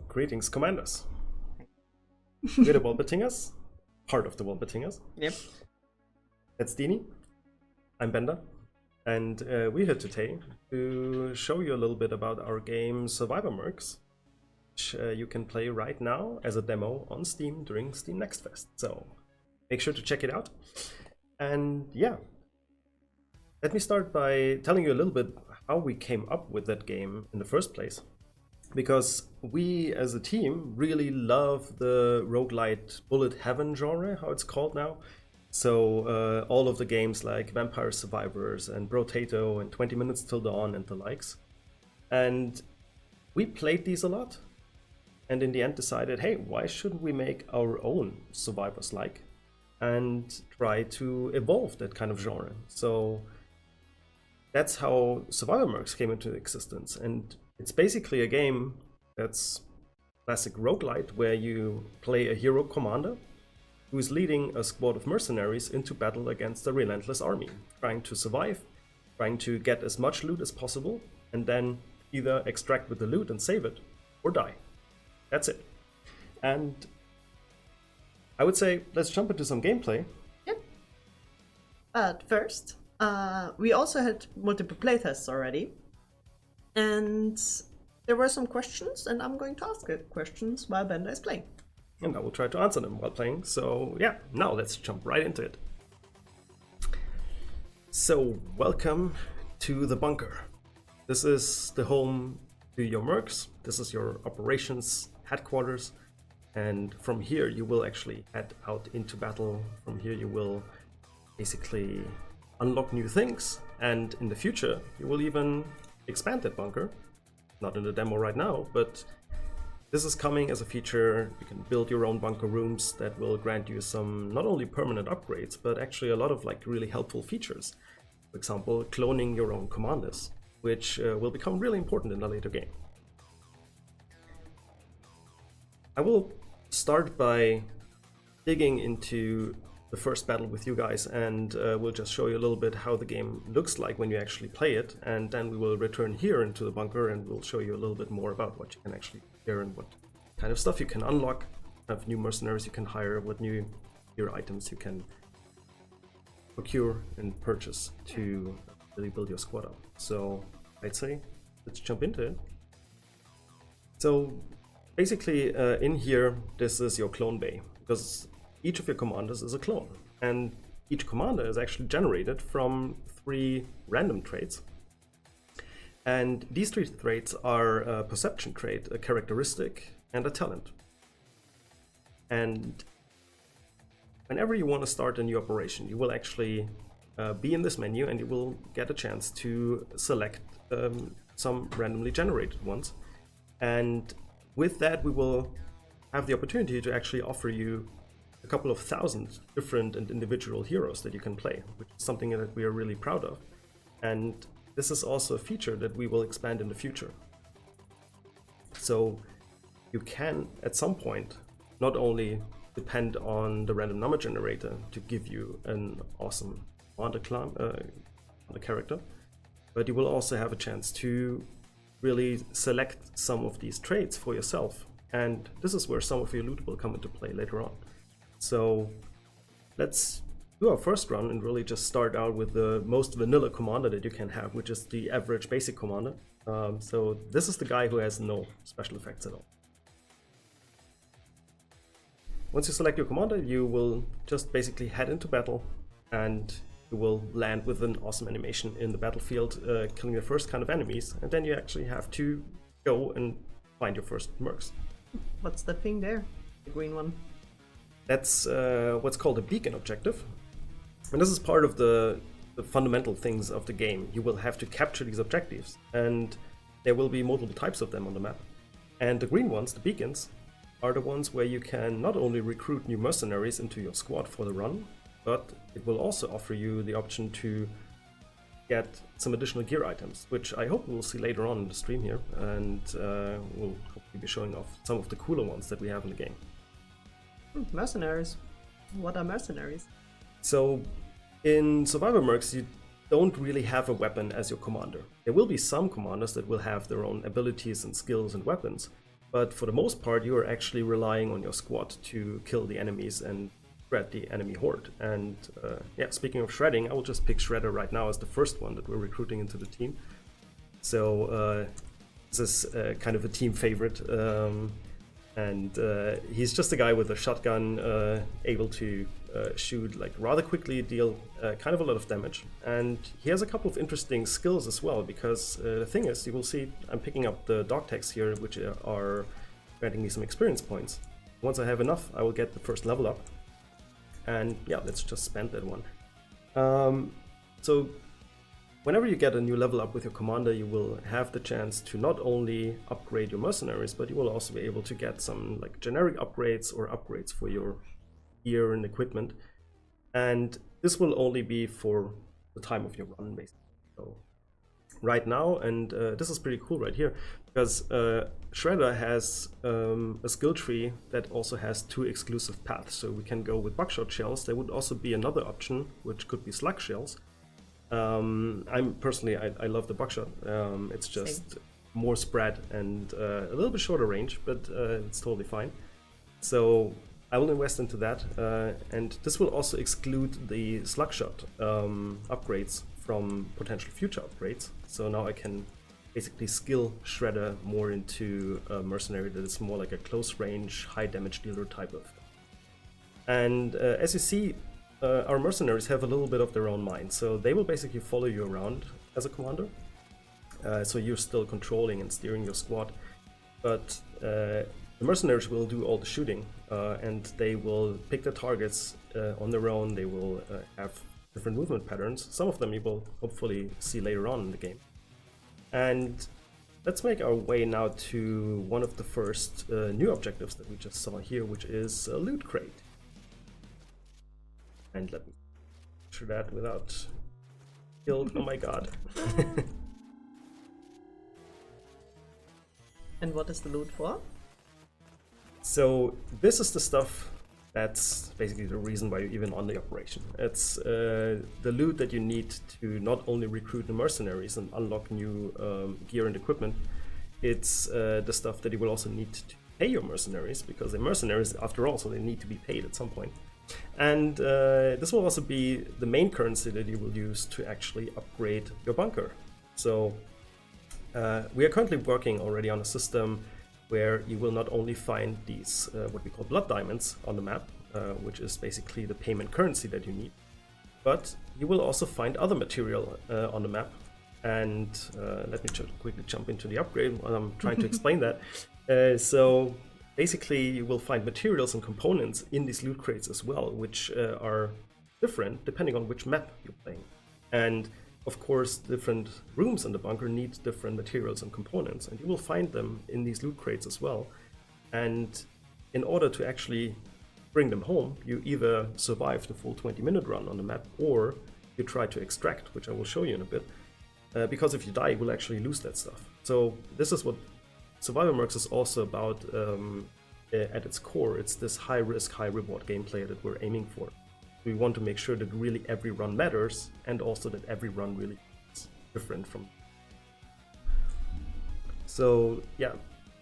Greetings, commanders. We're the Wolpertingers, part of the Wolpertingers. Yep. That's Dini. I'm Bender. And we're here today to show you a little bit about our game Survivor Mercs, which you can play right now as a demo on Steam during Steam Next Fest. So make sure to check it out. And yeah, let me start by telling you a little bit how we came up with that game in the first place. Because we as a team really love the roguelite bullet heaven genre, how it's called now. So all of the games like Vampire Survivors and Brotato and 20 Minutes Till Dawn and the likes. And we played these a lot. And in the end decided, hey, why shouldn't we make our own Survivors-like and try to evolve that kind of genre? So that's how Survivor Mercs came into existence. And it's basically a game that's classic roguelite, where you play a hero commander who is leading a squad of mercenaries into battle against a relentless army, trying to survive, trying to get as much loot as possible, and then either extract with the loot and save it, or die. That's it. And I would say, let's jump into some gameplay. Yep. But first, we also had multiple playtests already. And there were some questions, and I'm going to ask questions while Bender is playing. And I will try to answer them while playing. So yeah, now let's jump right into it. So welcome to the bunker. This is the home to your mercs. This is your operations headquarters. And from here you will actually head out into battle. From here you will basically unlock new things. And in the future you will even expand that bunker. Not in the demo right now, but this is coming as a feature. You can build your own bunker rooms that will grant you some not only permanent upgrades, but actually a lot of like really helpful features. For example, cloning your own commanders, which will become really important in a later game. I will start by digging into the first battle with you guys, and we'll just show you a little bit how the game looks like when you actually play it, and then we will return here into the bunker and we'll show you a little bit more about what you can actually hear and what kind of stuff you can unlock, have new mercenaries you can hire, what new hero items you can procure and purchase to really build your squad up. So I'd say let's jump into it. So basically in here, this is your clone bay, because each of your commanders is a clone, and each commander is actually generated from 3 random traits. And these 3 traits are a perception trait, a characteristic, and a talent. And whenever you want to start a new operation, you will actually be in this menu and you will get a chance to select some randomly generated ones. And with that, we will have the opportunity to actually offer you a couple of thousand different and individual heroes that you can play, which is something that we are really proud of. And this is also a feature that we will expand in the future. So you can, at some point, not only depend on the random number generator to give you an awesome character, but you will also have a chance to really select some of these traits for yourself. And this is where some of your loot will come into play later on. So let's do our first run and really just start out with the most vanilla commander that you can have, which is the average basic commander. So this is the guy who has no special effects at all. Once you select your commander, you will just basically head into battle, and you will land with an awesome animation in the battlefield, killing the first kind of enemies, and then you actually have to go and find your first mercs. What's the thing there? The green one. That's what's called a beacon objective. And this is part of the fundamental things of the game. You will have to capture these objectives, and there will be multiple types of them on the map. And the green ones, the beacons, are the ones where you can not only recruit new mercenaries into your squad for the run, but it will also offer you the option to get some additional gear items, which I hope we'll see later on in the stream here, and we'll hopefully be showing off some of the cooler ones that we have in the game. Mercenaries. What are mercenaries? So in Survivor Mercs, you don't really have a weapon as your commander. There will be some commanders that will have their own abilities and skills and weapons, but for the most part you are actually relying on your squad to kill the enemies and shred the enemy horde. And yeah, speaking of shredding, I will just pick Shredder right now as the first one that we're recruiting into the team. So this is kind of a team favorite, and he's just a guy with a shotgun, able to shoot like rather quickly, deal kind of a lot of damage, and he has a couple of interesting skills as well, because the thing is, you will see I'm picking up the dog tags here, which are granting me some experience points. Once I have enough, I will get the first level up, and yeah, let's just spend that one. So whenever you get a new level up with your commander, you will have the chance to not only upgrade your mercenaries, but you will also be able to get some like generic upgrades or upgrades for your gear and equipment. And this will only be for the time of your run, basically. So right now, and this is pretty cool right here, because Shredder has a skill tree that also has 2 exclusive paths. So we can go with buckshot shells. There would also be another option, which could be slug shells. I'm personally, I love the buckshot. It's just Same. more spread and a little bit shorter range, but it's totally fine. So I will invest into that, and this will also exclude the slugshot upgrades from potential future upgrades. So now I can basically skill Shredder more into a mercenary that is more like a close range, high damage dealer type of. And as you see, our mercenaries have a little bit of their own mind, so they will basically follow you around as a commander. So you're still controlling and steering your squad, but the mercenaries will do all the shooting, and they will pick their targets on their own. They will have different movement patterns. Some of them you will hopefully see later on in the game. And let's make our way now to one of the first new objectives that we just saw here, which is a loot crate. And let me capture that without guilt. Oh my god. And what is the loot for? So this is the stuff that's basically the reason why you're even on the operation. It's the loot that you need to not only recruit the mercenaries and unlock new gear and equipment, it's the stuff that you will also need to pay your mercenaries, because they're mercenaries after all, so they need to be paid at some point. And this will also be the main currency that you will use to actually upgrade your bunker. So we are currently working already on a system where you will not only find these what we call blood diamonds on the map, which is basically the payment currency that you need, but you will also find other material on the map. And let me quickly jump into the upgrade while I'm trying to explain that. So basically you will find materials and components in these loot crates as well, which are different depending on which map you're playing. And of course, different rooms in the bunker need different materials and components, and you will find them in these loot crates as well. And in order to actually bring them home, you either survive the full 20-minute run on the map, or you try to extract, which I will show you in a bit, because if you die, you will actually lose that stuff. So this is what Survivor Mercs is also about. At its core, it's this high-risk, high-reward gameplay that we're aiming for. We want to make sure that really every run matters, and also that every run really is different from. So yeah,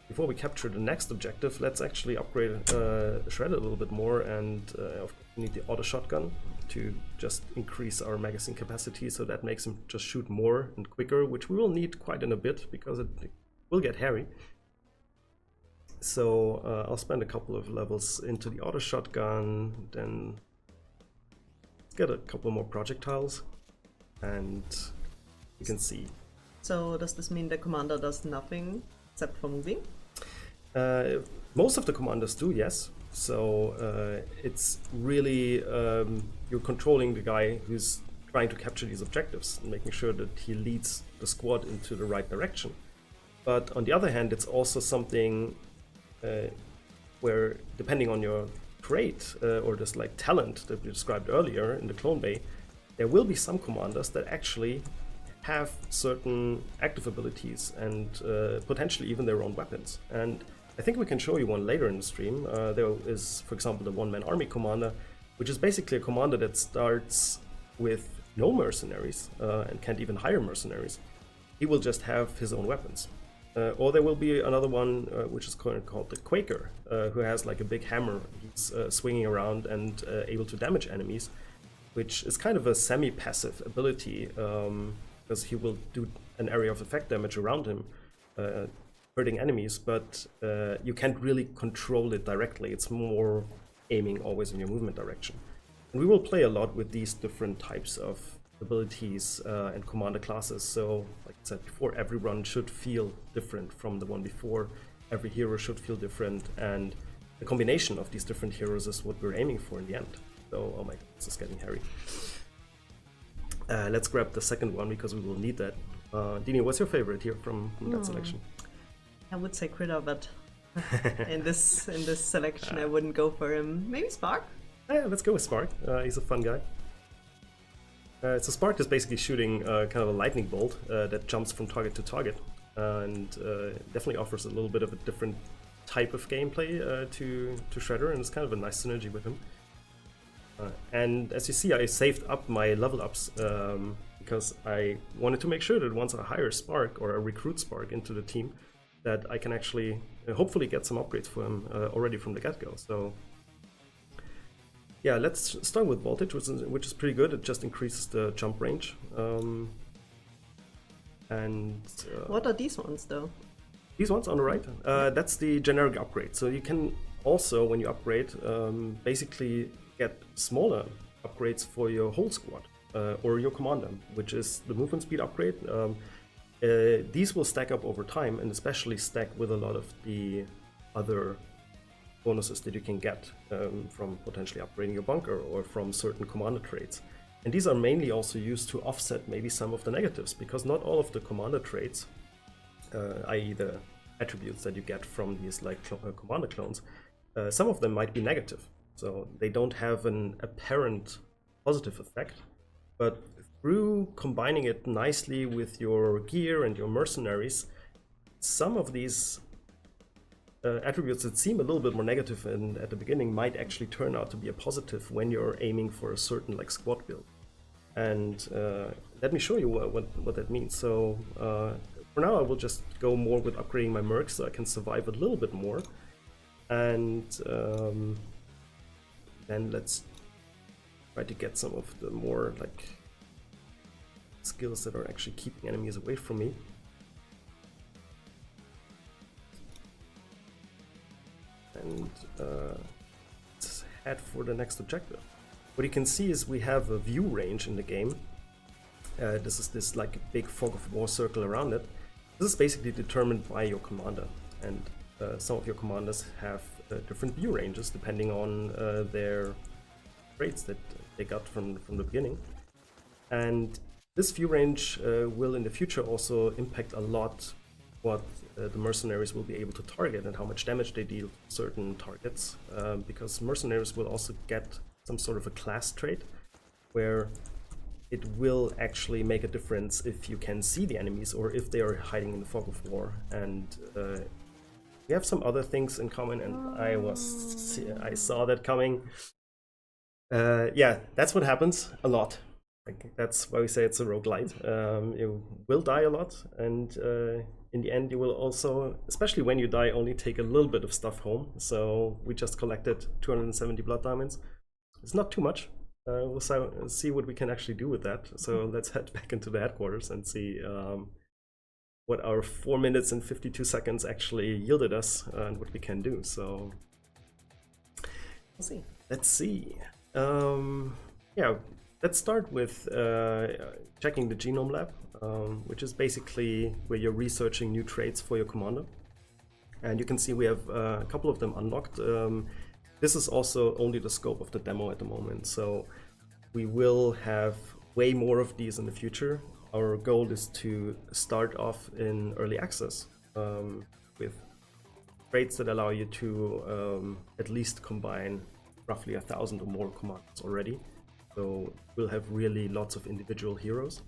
before we capture the next objective, let's actually upgrade Shredder a little bit more, and of course we need the auto shotgun. to just increase our magazine capacity, so that makes him just shoot more and quicker, which we will need quite in a bit because it will get hairy. So I'll spend a couple of levels into the auto shotgun, then get a couple more projectiles, and you can see. So does this mean the commander does nothing except for moving? Most of the commanders do, yes. So it's really you're controlling the guy who's trying to capture these objectives and making sure that he leads the squad into the right direction. But on the other hand, it's also something where, depending on your trait or this like talent that we described earlier in the clone bay, there will be some commanders that actually have certain active abilities and potentially even their own weapons. And I think we can show you one later in the stream. There is, for example, the one-man army commander, which is basically a commander that starts with no mercenaries and can't even hire mercenaries. He will just have his own weapons. Or there will be another one which is called the Quaker, who has like a big hammer. He's swinging around and able to damage enemies, which is kind of a semi-passive ability because he will do an area of effect damage around him, hurting enemies, but you can't really control it directly. It's more aiming always in your movement direction. And we will play a lot with these different types of abilities and commander classes. So, like I said before, every run should feel different from the one before. Every hero should feel different, and the combination of these different heroes is what we're aiming for in the end. So, oh my god, this is getting hairy. Let's grab the second one because we will need that. Dini, what's your favorite here from that selection? I would say Critter, but in this selection I wouldn't go for him. Maybe Spark? Yeah, let's go with Spark. He's a fun guy. So Spark is basically shooting kind of a lightning bolt that jumps from target to target, and definitely offers a little bit of a different type of gameplay to Shredder, and it's kind of a nice synergy with him. And as you see, I saved up my level ups because I wanted to make sure that once I hire Spark or I recruit Spark into the team, that I can actually hopefully get some upgrades for him already from the get-go. So yeah, let's start with Voltage, which is pretty good. It just increases the jump range. What are these ones though? These ones on the right, that's the generic upgrade. So you can also, when you upgrade, basically get smaller upgrades for your whole squad or your commander, which is the movement speed upgrade. These will stack up over time, and especially stack with a lot of the other bonuses that you can get from potentially upgrading your bunker or from certain commander traits. And these are mainly also used to offset maybe some of the negatives, because not all of the commander traits, i.e. the attributes that you get from these like commander clones, some of them might be negative. So they don't have an apparent positive effect, but through combining it nicely with your gear and your mercenaries, some of these attributes that seem a little bit more negative and at the beginning might actually turn out to be a positive when you're aiming for a certain like squad build. And let me show you what that means. So for now I will just go more with upgrading my Mercs so I can survive a little bit more. And then let's try to get some of the more like skills that are actually keeping enemies away from me. And let's head for the next objective. What you can see is we have a view range in the game. This is this like big fog of war circle around it. This is basically determined by your commander, and some of your commanders have different view ranges depending on their traits that they got from the beginning. And this view range will in the future also impact a lot what the mercenaries will be able to target and how much damage they deal to certain targets, because mercenaries will also get some sort of a class trait where it will actually make a difference if you can see the enemies or if they are hiding in the fog of war. And we have some other things in common, and I saw that coming. Yeah, that's what happens a lot. Like, that's why we say it's a roguelite. You will die a lot, and in the end you will also, especially when you die, only take a little bit of stuff home. So we just collected 270 blood diamonds. It's not too much, we'll see what we can actually do with that. So let's head back into the headquarters and see what our 4 minutes and 52 seconds actually yielded us and what we can do. So We'll see. let's see. Yeah, let's start with checking the genome lab, which is basically where you're researching new traits for your commander. And you can see we have a couple of them unlocked. This is also only the scope of the demo at the moment, so we will have way more of these in the future. Our goal is to start off in early access with traits that allow you to at least combine roughly 1,000 or more commands already. So we'll have really lots of individual heroes.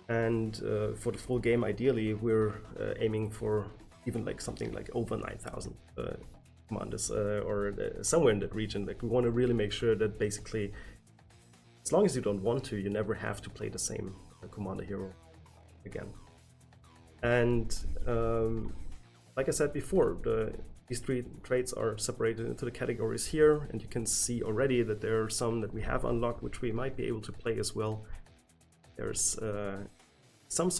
And for the full game, ideally, we're aiming for even like something like over 9,000 commanders or somewhere in that region. Like, we want to really make sure that basically, as long as you don't want to, you never have to play the same commander hero again. And like I said before, these 3 traits are separated into the categories here, and you can see already that there are some that we have unlocked which we might be able to play as well. There's some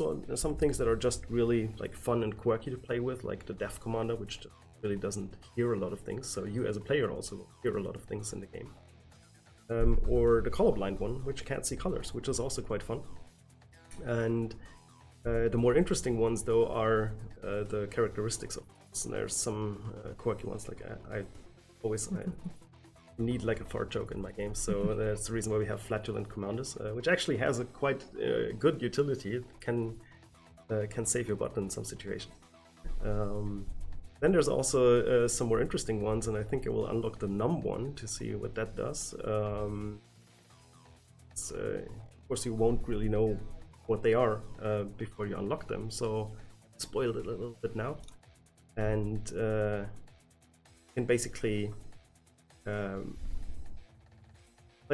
things that are just really like fun and quirky to play with, like the Deaf Commander, which really doesn't hear a lot of things, so you as a player also hear a lot of things in the game. Or the colorblind one, which can't see colors, which is also quite fun. And the more interesting ones, though, are the characteristics of this. And there's some quirky ones, like I always need like a fart joke in my game, so that's the reason why we have flatulent commanders, which actually has a quite good utility. It can save your butt in some situations. Then there's also some more interesting ones, and I think I will unlock the num one to see what that does. Of course, you won't really know what they are before you unlock them, so spoiled it a little bit now. And you can basically play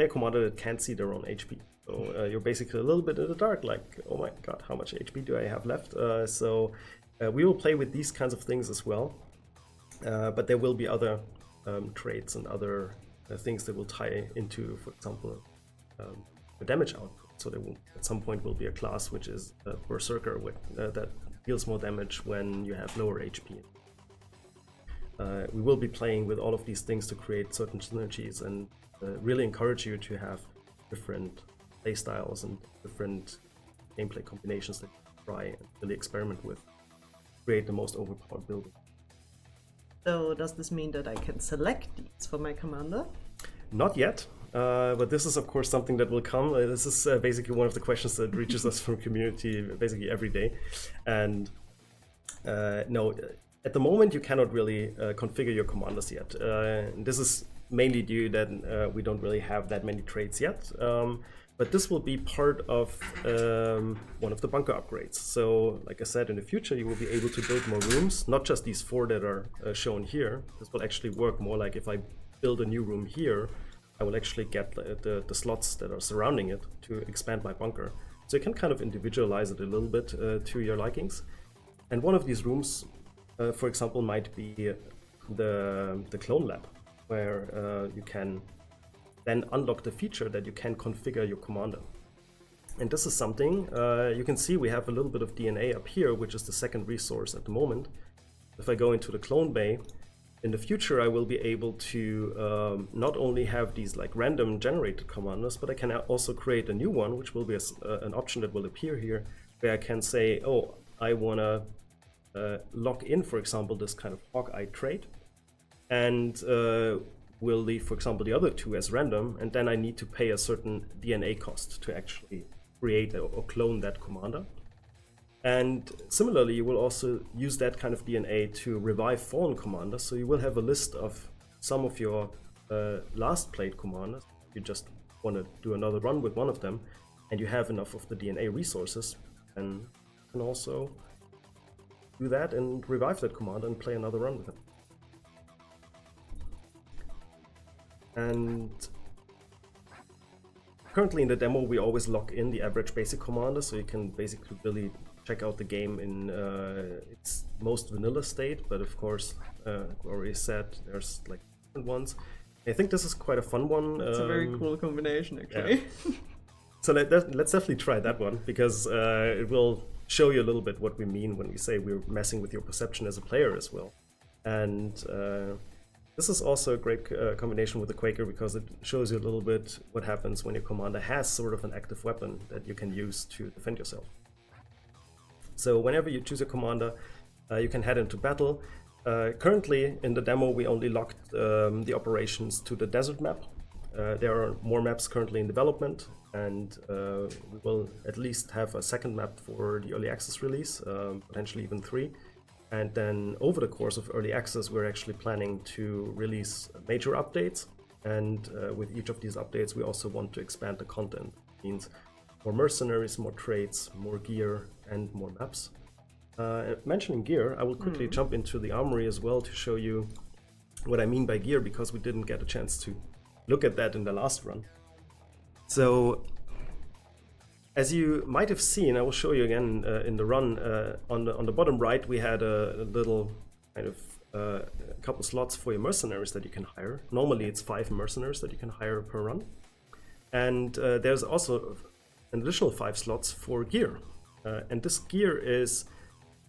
a commander that can't see their own HP. So you're basically a little bit in the dark, like, oh my god, how much HP do I have left? So we will play with these kinds of things as well, but there will be other traits and other things that will tie into, for example, the damage output. So there will, at some point, will be a class which is a Berserker that deals more damage when you have lower HP. We will be playing with all of these things to create certain synergies and really encourage you to have different play styles and different gameplay combinations that you try and really experiment with, create the most overpowered building. So does this mean that I can select these for my commander? Not yet, but this is of course something that will come. This is basically one of the questions that reaches us from community basically every day. And no, at the moment you cannot really configure your commanders yet. This is mainly due that we don't really have that many traits yet. But this will be part of one of the bunker upgrades. So, like I said, in the future you will be able to build more rooms, not just these 4 that are shown here. This will actually work more like if I build a new room here, I will actually get the slots that are surrounding it to expand my bunker. So you can kind of individualize it a little bit to your likings. And one of these rooms, for example, might be the clone lab, where you can then unlock the feature that you can configure your commander. And this is something, you can see we have a little bit of DNA up here, which is the second resource at the moment. If I go into the clone bay, in the future I will be able to not only have these like random generated commanders, but I can also create a new one, which will be an option that will appear here, where I can say, oh, I want to lock in, for example, this kind of Hawkeye trait, and will leave, for example, the other 2 as random, and then I need to pay a certain DNA cost to actually create or clone that commander. And similarly, you will also use that kind of DNA to revive fallen commanders, so you will have a list of some of your last played commanders. You just want to do another run with one of them, and you have enough of the DNA resources, and you can also do that and revive that commander and play another run with it. And currently in the demo we always lock in the average basic commander, so you can basically really check out the game in its most vanilla state, but of course, like already said, there's like different ones. I think this is quite a fun one. It's a very cool combination, actually. Yeah. So let's definitely try that one, because it will show you a little bit what we mean when we say we're messing with your perception as a player as well. And this is also a great combination with the Quaker, because it shows you a little bit what happens when your commander has sort of an active weapon that you can use to defend yourself. So whenever you choose a commander, you can head into battle. Currently in the demo we only locked the operations to the desert map. There are more maps currently in development, and we will at least have a second map for the early access release, potentially even 3. And then over the course of early access, we're actually planning to release major updates. And with each of these updates, we also want to expand the content. It means more mercenaries, more traits, more gear, and more maps. Mentioning gear, I will quickly jump into the armory as well to show you what I mean by gear, because we didn't get a chance to look at that in the last run. So, as you might have seen, I will show you again in the run. On the bottom right, we had a little kind of couple slots for your mercenaries that you can hire. Normally, it's 5 mercenaries that you can hire per run, and there's also an additional 5 slots for gear. And this gear is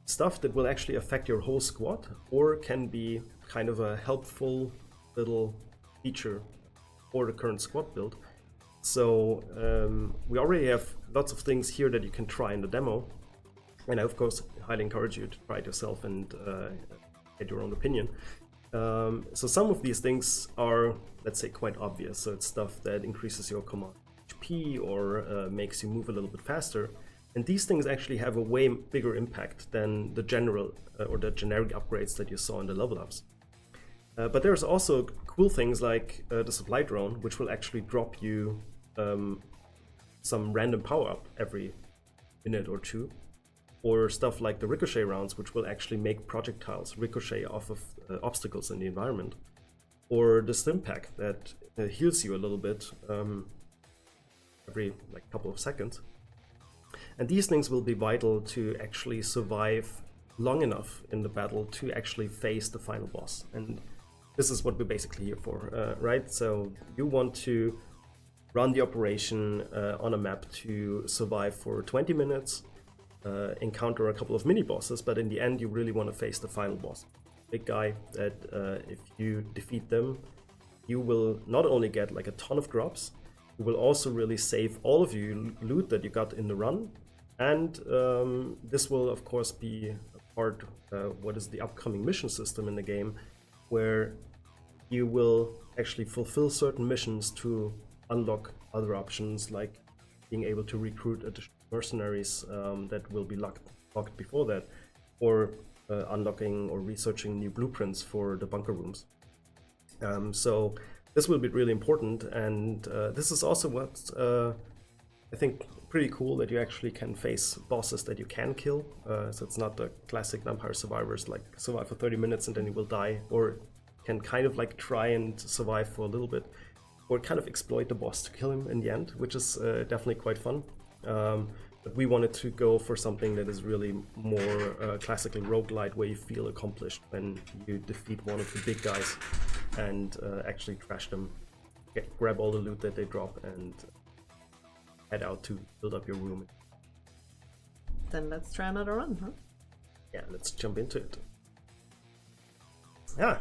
stuff that will actually affect your whole squad, or can be kind of a helpful little feature for the current squad build. So we already have lots of things here that you can try in the demo, and I of course highly encourage you to try it yourself and get your own opinion. So some of these things are, let's say, quite obvious. So it's stuff that increases your command HP or makes you move a little bit faster. And these things actually have a way bigger impact than the general or the generic upgrades that you saw in the level ups. But there's also cool things like the supply drone, which will actually drop you some random power up every minute or 2, or stuff like the ricochet rounds, which will actually make projectiles ricochet off of obstacles in the environment, or the stim pack that heals you a little bit every couple of seconds. And these things will be vital to actually survive long enough in the battle to actually face the final boss. And this is what we're basically here for, right? So you want to run the operation on a map to survive for 20 minutes, encounter a couple of mini bosses, but in the end you really want to face the final boss. Big guy that if you defeat them, you will not only get like a ton of drops, you will also really save all of your loot that you got in the run. And this will of course be a part what is the upcoming mission system in the game, where you will actually fulfill certain missions to unlock other options, like being able to recruit additional mercenaries that will be locked before that, or unlocking or researching new blueprints for the bunker rooms. So this will be really important, and this is also what I think pretty cool, that you actually can face bosses that you can kill. So it's not the classic Vampire Survivors, like survive for 30 minutes and then you will die, or can kind of like try and survive for a little bit, or kind of exploit the boss to kill him in the end, which is definitely quite fun. But we wanted to go for something that is really more classical roguelike, where you feel accomplished when you defeat one of the big guys and actually trash them, grab all the loot that they drop, and head out to build up your room. Then let's try another run, huh? Yeah, let's jump into it. Yeah.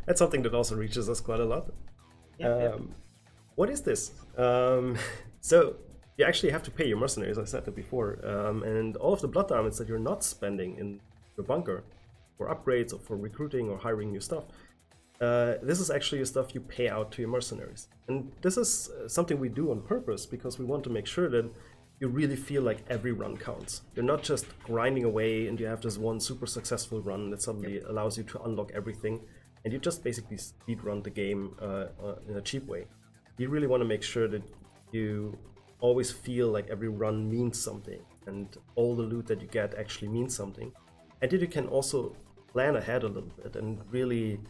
That's something that also reaches us quite a lot. What is this? So you actually have to pay your mercenaries, I said that before, and all of the blood diamonds that you're not spending in your bunker for upgrades or for recruiting or hiring new stuff, this is actually the stuff you pay out to your mercenaries. And this is something we do on purpose, because we want to make sure that you really feel like every run counts. You're not just grinding away and you have this one super successful run that suddenly allows you to unlock everything, and you just basically speedrun the game in a cheap way. You really want to make sure that you always feel like every run means something, and all the loot that you get actually means something. And then you can also plan ahead a little bit and really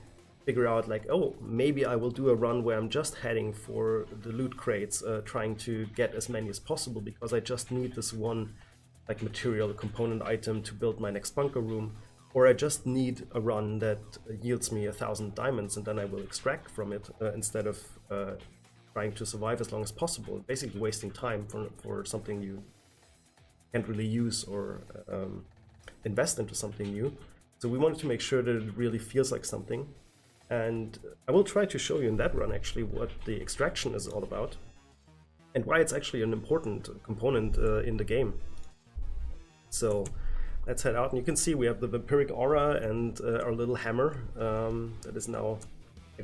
figure out like, oh, maybe I will do a run where I'm just heading for the loot crates, trying to get as many as possible, because I just need this one like material component item to build my next bunker room. or I just need a run that yields me 1,000 diamonds and then I will extract from it instead of trying to survive as long as possible, basically wasting time for something you can't really use or invest into something new. So we wanted to make sure that it really feels like something. And I will try to show you in that run actually what the extraction is all about and why it's actually an important component in the game. So let's head out, and you can see we have the vampiric aura and our little hammer that is now.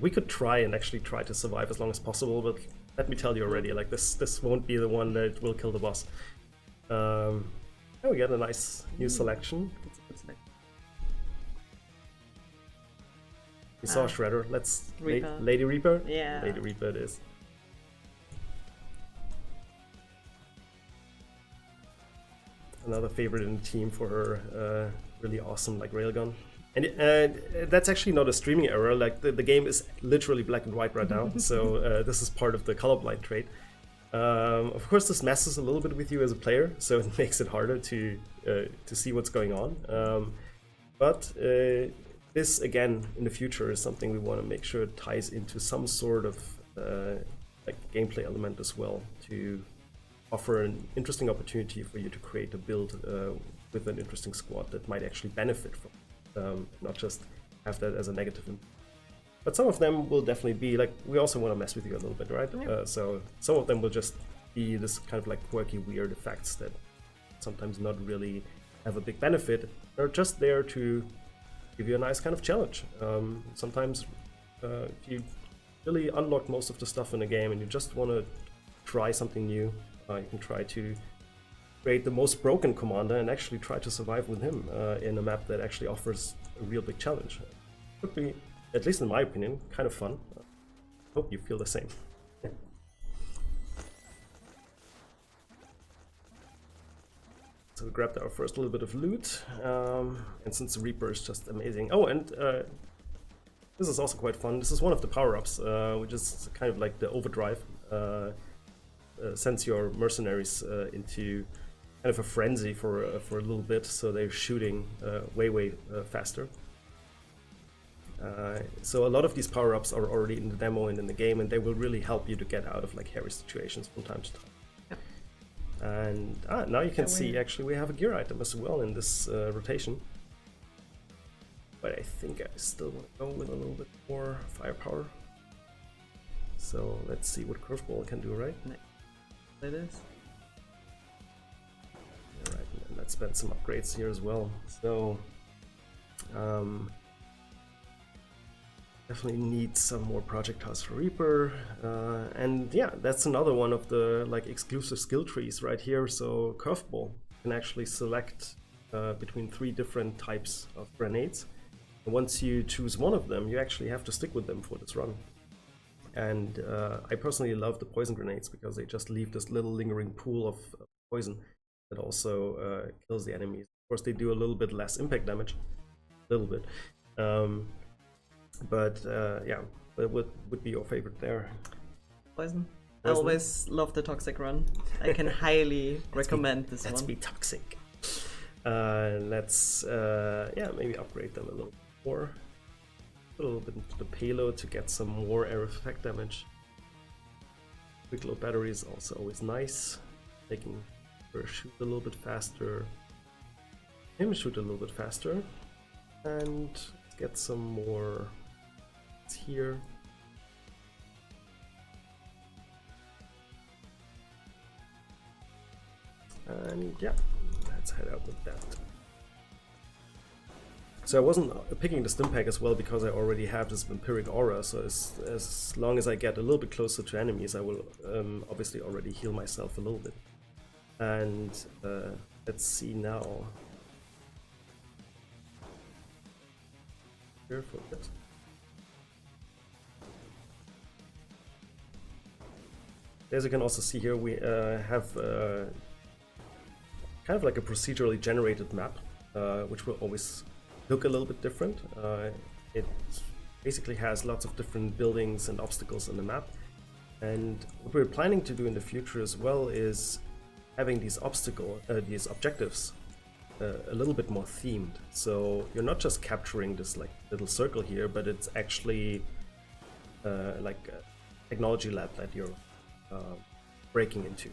We could try and actually try to survive as long as possible, but let me tell you already, like this won't be the one that will kill the boss. Oh, we got a nice new selection. We saw Shredder. Let's Lady Reaper. Yeah, Lady Reaper it is. Another favorite in the team for her really awesome like railgun. And that's actually not a streaming error, like the game is literally black and white right now, so this is part of the colorblind trait. Of course this messes a little bit with you as a player, so it makes it harder to see what's going on. But this again in the future is something we want to make sure it ties into some sort of like gameplay element as well, to offer an interesting opportunity for you to create a build with an interesting squad that might actually benefit from not just have that as a negative impact. But some of them will definitely be like, we also want to mess with you a little bit, right? Yeah. So some of them will just be this kind of like quirky, weird effects that sometimes not really have a big benefit. They're just there to give you a nice kind of challenge. Sometimes if you really unlock most of the stuff in the game and you just want to try something new, you can try to create the most broken commander and actually try to survive with him in a map that actually offers a real big challenge. Could be, at least in my opinion, kind of fun. Hope you feel the same. So we grabbed our first little bit of loot, and since the Reaper is just amazing. Oh, and this is also quite fun. This is one of the power-ups, which is kind of like the overdrive. Sends your mercenaries into kind of a frenzy for a little bit, so they're shooting way faster. So a lot of these power-ups are already in the demo and in the game, and they will really help you to get out of like hairy situations from time to time. Yeah. And now you can see actually we have a gear item as well in this rotation. But I think I still want to go with a little bit more firepower. So let's see what Curveball can do, right? It is. Alright, and let's spend some upgrades here as well. So definitely need some more projectiles for Reaper. And yeah, that's another one of the like exclusive skill trees right here. So Curveball can actually select between 3 different types of grenades. And once you choose one of them, you actually have to stick with them for this run. And I personally love the poison grenades because they just leave this little lingering pool of poison that also kills the enemies. Of course, they do a little bit less impact damage, a little bit. But yeah, what would be your favorite there? Poison. I always love the toxic run. I can highly recommend this one. Let's be toxic. Let's yeah, maybe upgrade them a little more. A little bit into the payload to get some more air effect damage. Quick load battery is also always nice, making her shoot a little bit faster, him shoot a little bit faster, and get some more here. And yeah, let's head out with that. So I wasn't picking the stim pack as well because I already have this vampiric aura, so as long as I get a little bit closer to enemies, I will obviously already heal myself a little bit. And let's see now. Here for a bit. As you can also see here, we have kind of like a procedurally generated map, which will always look a little bit different. It basically has lots of different buildings and obstacles on the map. And what we're planning to do in the future as well is having these objectives a little bit more themed. So you're not just capturing this like little circle here, but it's actually like a technology lab that you're breaking into,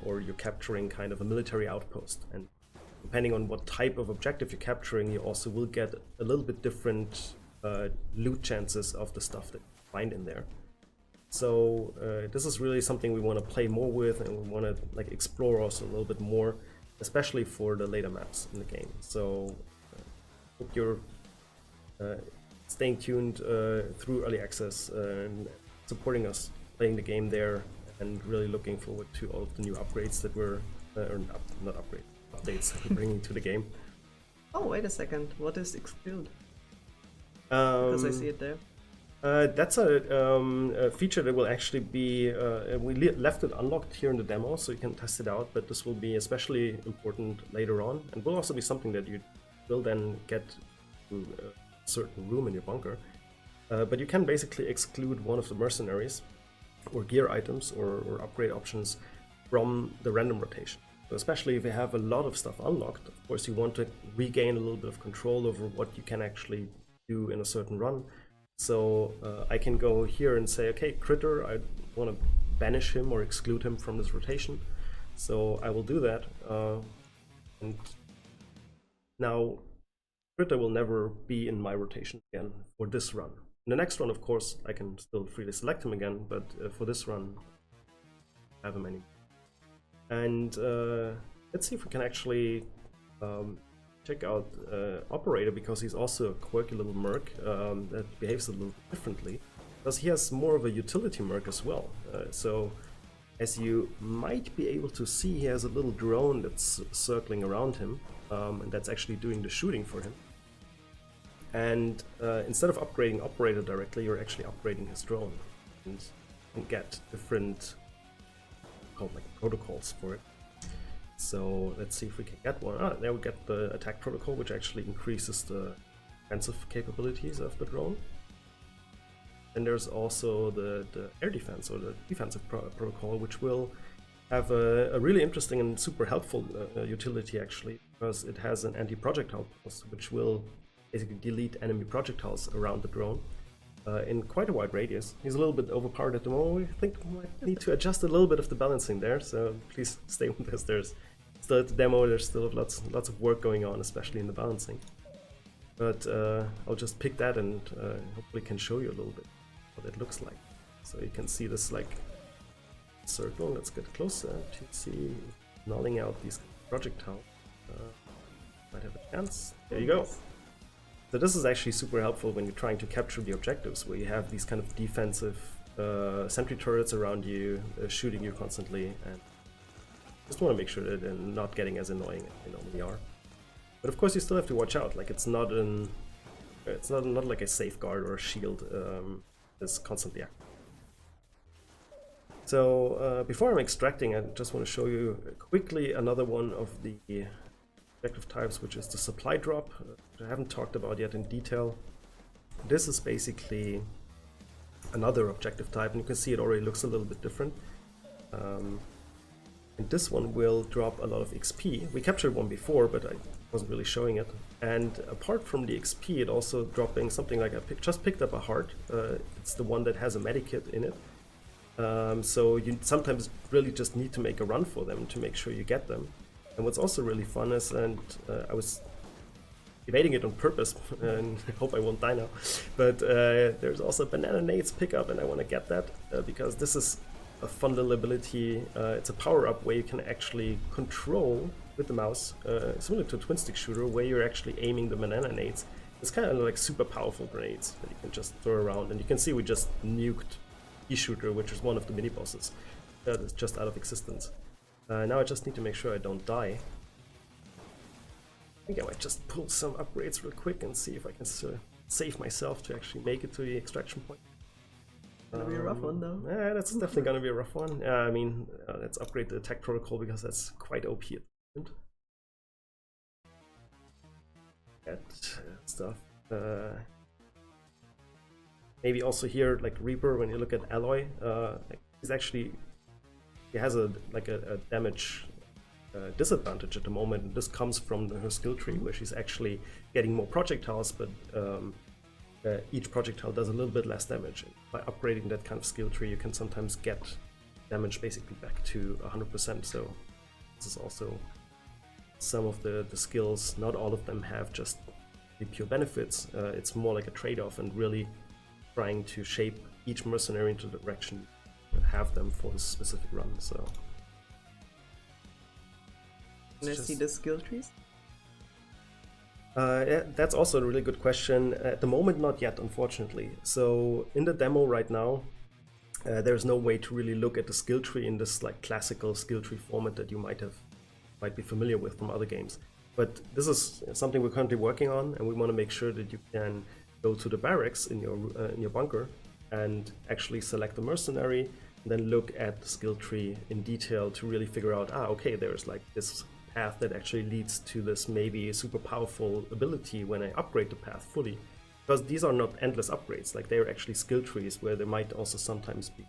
or you're capturing kind of a military outpost. And depending on what type of objective you're capturing, you also will get a little bit different loot chances of the stuff that you find in there. So this is really something we want to play more with, and we want to like explore also a little bit more, especially for the later maps in the game. So hope you're staying tuned through early access and supporting us playing the game there, and really looking forward to all of the new upgrades that we're not upgrades, updates that we're bringing to the game. Oh, wait a second. What is exclude? Because I see it there. That's a feature that will actually be, we left it unlocked here in the demo, so you can test it out, but this will be especially important later on, and will also be something that you will then get to a certain room in your bunker. But you can basically exclude one of the mercenaries, or gear items, or upgrade options from the random rotation. So especially if you have a lot of stuff unlocked, of course you want to regain a little bit of control over what you can actually do in a certain run. So I can go here and say, okay, Critter, I want to banish him or exclude him from this rotation. So I will do that. And now Critter will never be in my rotation again for this run. In the next run, of course, I can still freely select him again, but for this run, I have him anymore. And let's see if we can actually check out Operator, because he's also a quirky little merc that behaves a little differently, because he has more of a utility merc as well. So as you might be able to see, he has a little drone that's circling around him, and that's actually doing the shooting for him. And instead of upgrading Operator directly, you're actually upgrading his drone, and you can get different called like protocols for it. So let's see if we can get one. There we get the attack protocol, which actually increases the defensive capabilities of the drone. And there's also the air defense, or the defensive protocol, which will have a really interesting and super helpful utility actually, because it has an anti-projectile pulse, which will basically delete enemy projectiles around the drone in quite a wide radius. He's a little bit overpowered at the moment. We think we might need to adjust a little bit of the balancing there, so please stay with us. There's still at the demo, there's still lots of work going on, especially in the balancing. But I'll just pick that and hopefully can show you a little bit what it looks like. So you can see this like circle. Let's get closer to see nulling out these projectiles. Might have a chance. There you go. So this is actually super helpful when you're trying to capture the objectives, where you have these kind of defensive sentry turrets around you, shooting you constantly, and just want to make sure that they're not getting as annoying as they normally are. But of course, you still have to watch out. Like it's not like a safeguard or a shield that's constantly active. So before I'm extracting, I just want to show you quickly another one of the objective types, which is the supply drop, which I haven't talked about yet in detail. This is basically another objective type, and you can see it already looks a little bit different. And this one will drop a lot of XP. We captured one before, but I wasn't really showing it. And apart from the XP, it also dropping something like just picked up a heart. It's the one that has a medikit in it. So you sometimes really just need to make a run for them to make sure you get them. And what's also really fun is, and I was evading it on purpose, and I hope I won't die now, but there's also banana nades pickup, and I want to get that because this is a fun little ability. It's a power-up where you can actually control with the mouse, similar to a twin-stick shooter, where you're actually aiming the banana nades. It's kind of like super powerful grenades that you can just throw around, and you can see we just nuked E-shooter, which is one of the mini-bosses that is just out of existence. Now I just need to make sure I don't die. I think I might just pull some upgrades real quick and see if I can save myself to actually make it to the extraction point. Gonna be a rough one though. Yeah, that's definitely gonna be a rough one. I mean, let's upgrade the attack protocol because that's quite OP at the moment. That stuff. Maybe also here, like Reaper, when you look at Alloy, he's actually, he has a damage disadvantage at the moment. And this comes from her skill tree, where she's actually getting more projectiles, but each projectile does a little bit less damage. By upgrading that kind of skill tree, you can sometimes get damage basically back to 100%. So this is also some of the skills. Not all of them have just the pure benefits. It's more like a trade-off, and really trying to shape each mercenary into the direction you have them for a specific run. So can I see the skill trees? Yeah, that's also a really good question. At the moment, not yet, unfortunately. So in the demo right now, there's no way to really look at the skill tree in this like classical skill tree format that you might be familiar with from other games. But this is something we're currently working on, and we want to make sure that you can go to the barracks in your bunker and actually select the mercenary, and then look at the skill tree in detail to really figure out, okay, there's like this path that actually leads to this maybe super powerful ability when I upgrade the path fully. Because these are not endless upgrades, like they're actually skill trees where there might also sometimes be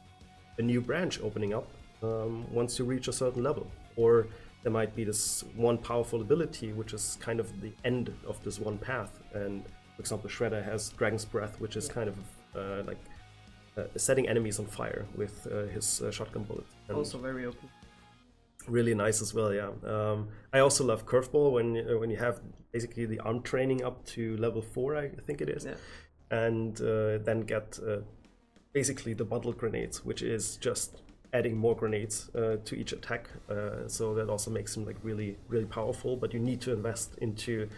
a new branch opening up once you reach a certain level. Or there might be this one powerful ability which is kind of the end of this one path. And for example, Shredder has Dragon's Breath, which is kind of setting enemies on fire with his shotgun bullet. And also very OP. Really nice as well, yeah. I also love Curveball when you have basically the arm training up to level 4, I think it is, yeah. And then get basically the bundle grenades, which is just adding more grenades to each attack. So that also makes him like really, really powerful. But you need to invest into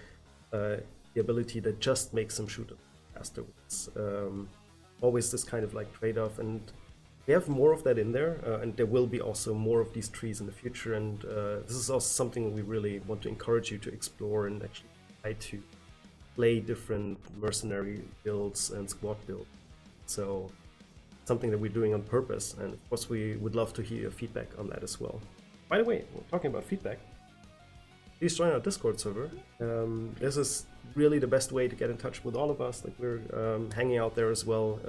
the ability that just makes him shoot afterwards. Always this kind of like trade-off, and we have more of that in there, and there will be also more of these trees in the future, and this is also something we really want to encourage you to explore and actually try to play different mercenary builds and squad builds. So something that we're doing on purpose, and of course we would love to hear your feedback on that as well. By the way, we're talking about feedback. Please join our Discord server. This is really the best way to get in touch with all of us. Like we're hanging out there as well.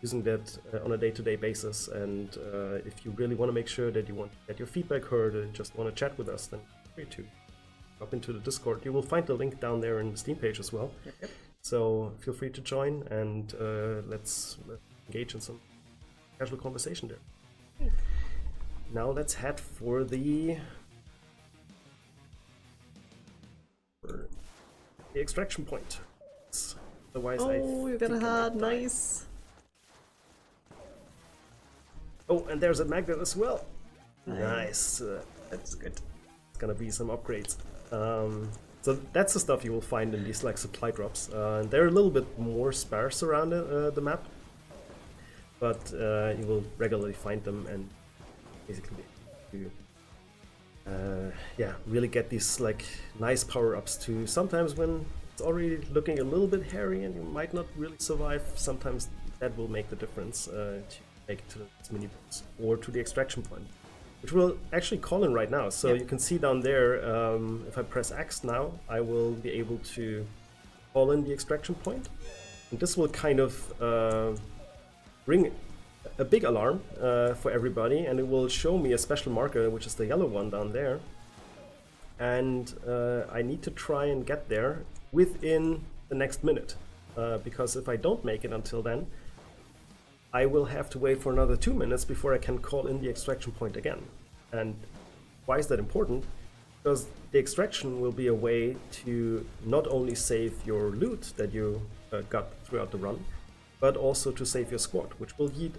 Using that on a day-to-day basis, and if you really want to make sure that you want to get your feedback heard and just want to chat with us, then feel free to hop into the Discord. You will find the link down there in the Steam page as well. Yep. So feel free to join, and let's engage in some casual conversation there. Now let's head for the extraction point. Otherwise, you got a hard, nice. Oh, and there's a magnet as well. Nice. That's good. It's gonna be some upgrades. So that's the stuff you will find in these like supply drops. They're a little bit more sparse around the map, but you will regularly find them and basically really get these like nice power-ups too. Sometimes when it's already looking a little bit hairy and you might not really survive, sometimes that will make the difference to make it to this mini boss or to the extraction point, which we'll actually call in right now. So you can see down there, if I press X now, I will be able to call in the extraction point. And this will kind of bring a big alarm for everybody, and it will show me a special marker, which is the yellow one down there. And I need to try and get there within the next minute, because if I don't make it until then, I will have to wait for another 2 minutes before I can call in the extraction point again. And why is that important? Because the extraction will be a way to not only save your loot that you got throughout the run, but also to save your squad, which will yield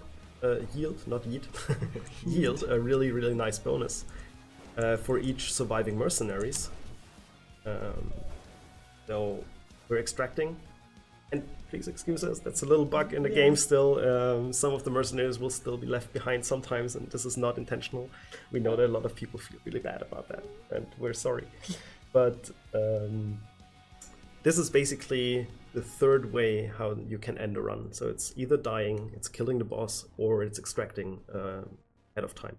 a really, really nice bonus for each surviving mercenaries. So we're extracting. And please excuse us, that's a little bug in the game still. Some of the mercenaries will still be left behind sometimes, and this is not intentional. We know that a lot of people feel really bad about that, and we're sorry. But this is basically the third way how you can end a run. So it's either dying, it's killing the boss, or it's extracting ahead of time.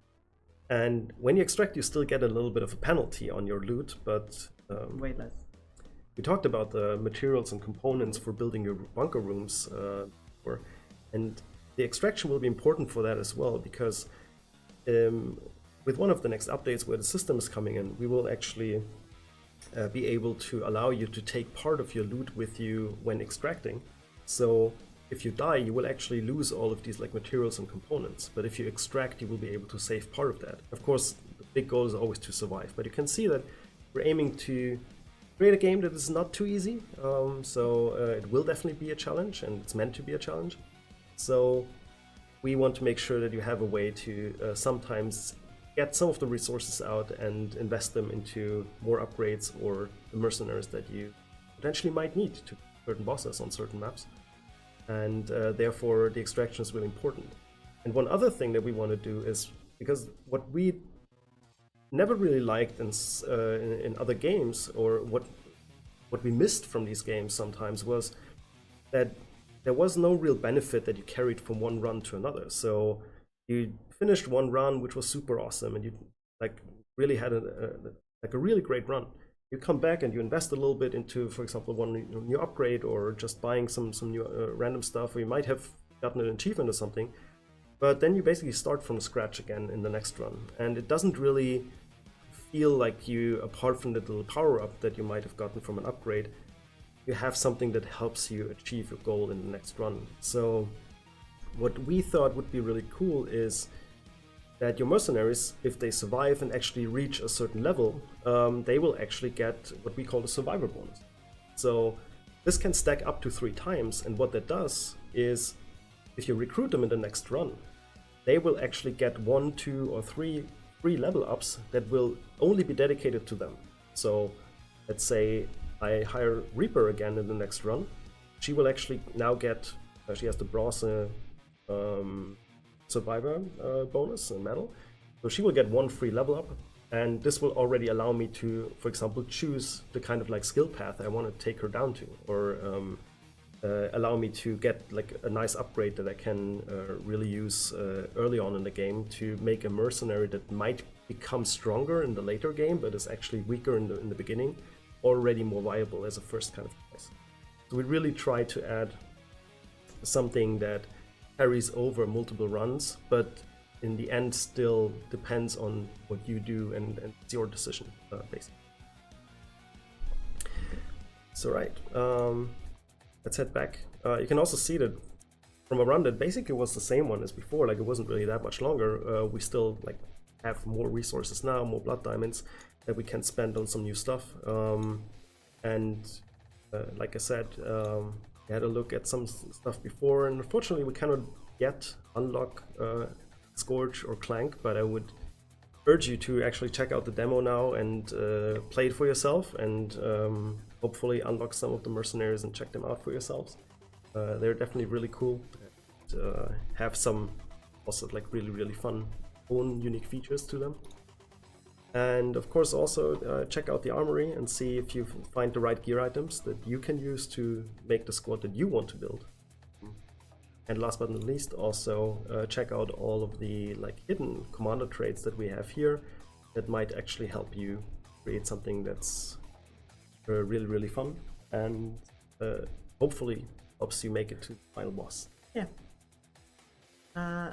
And when you extract, you still get a little bit of a penalty on your loot, but way less. We talked about the materials and components for building your bunker rooms, and the extraction will be important for that as well, because with one of the next updates where the system is coming in, we will actually be able to allow you to take part of your loot with you when extracting. So if you die, you will actually lose all of these like materials and components, but if you extract, you will be able to save part of that. Of course, the big goal is always to survive, but you can see that we're aiming to create a game that is not too easy, so it will definitely be a challenge, and it's meant to be a challenge. So we want to make sure that you have a way to sometimes get some of the resources out and invest them into more upgrades or the mercenaries that you potentially might need to certain bosses on certain maps. And therefore the extraction is really important. And one other thing that we want to do is, because what we never really liked in other games, or what we missed from these games sometimes, was that there was no real benefit that you carried from one run to another. So you finished one run which was super awesome, and you like really had a really great run. You come back and you invest a little bit into, for example, one new upgrade, or just buying some new random stuff, or you might have gotten an achievement or something, but then you basically start from scratch again in the next run, and it doesn't really feel like you, apart from the little power-up that you might have gotten from an upgrade, you have something that helps you achieve your goal in the next run. So what we thought would be really cool is that your mercenaries, if they survive and actually reach a certain level, they will actually get what we call the survivor bonus. So this can stack up to 3 times, and what that does is, if you recruit them in the next run, they will actually get 1, 2, or 3 free level ups that will only be dedicated to them. So let's say I hire Reaper again in the next run. She will actually now get, she has the bronze survivor bonus and medal, so she will get 1 free level up, and this will already allow me to, for example, choose the kind of like skill path I want to take her down to, or allow me to get like a nice upgrade that I can really use early on in the game to make a mercenary that might become stronger in the later game, but is actually weaker in the beginning, already more viable as a first kind of choice. So we really try to add something that carries over multiple runs, but in the end still depends on what you do, and it's your decision, basically. So right, let's head back. You can also see that from a run that basically was the same one as before, like it wasn't really that much longer, we still like have more resources now, more blood diamonds that we can spend on some new stuff. Like I said, we had a look at some stuff before, and unfortunately we cannot yet unlock Scourge or Clank, but I would urge you to actually check out the demo now and play it for yourself, and hopefully unlock some of the mercenaries and check them out for yourselves. They're definitely really cool, and have some also like really fun own unique features to them. And of course also check out the armory and see if you find the right gear items that you can use to make the squad that you want to build. And last but not least, also check out all of the like hidden commander traits that we have here that might actually help you create something that's really fun, and hopefully helps you make it to the final boss. Yeah.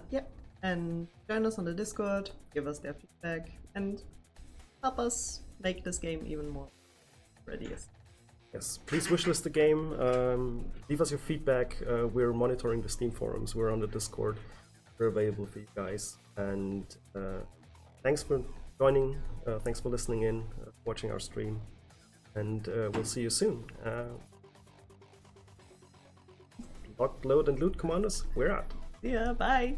Yeah. And join us on the Discord, give us their feedback, and help us make this game even more ready. Yes, please wishlist the game, leave us your feedback. We're monitoring the Steam forums, we're on the Discord, we're available for you guys. And thanks for joining, thanks for listening in, watching our stream, and we'll see you soon. Lock, load, and loot, commanders, we're out. Yeah, bye!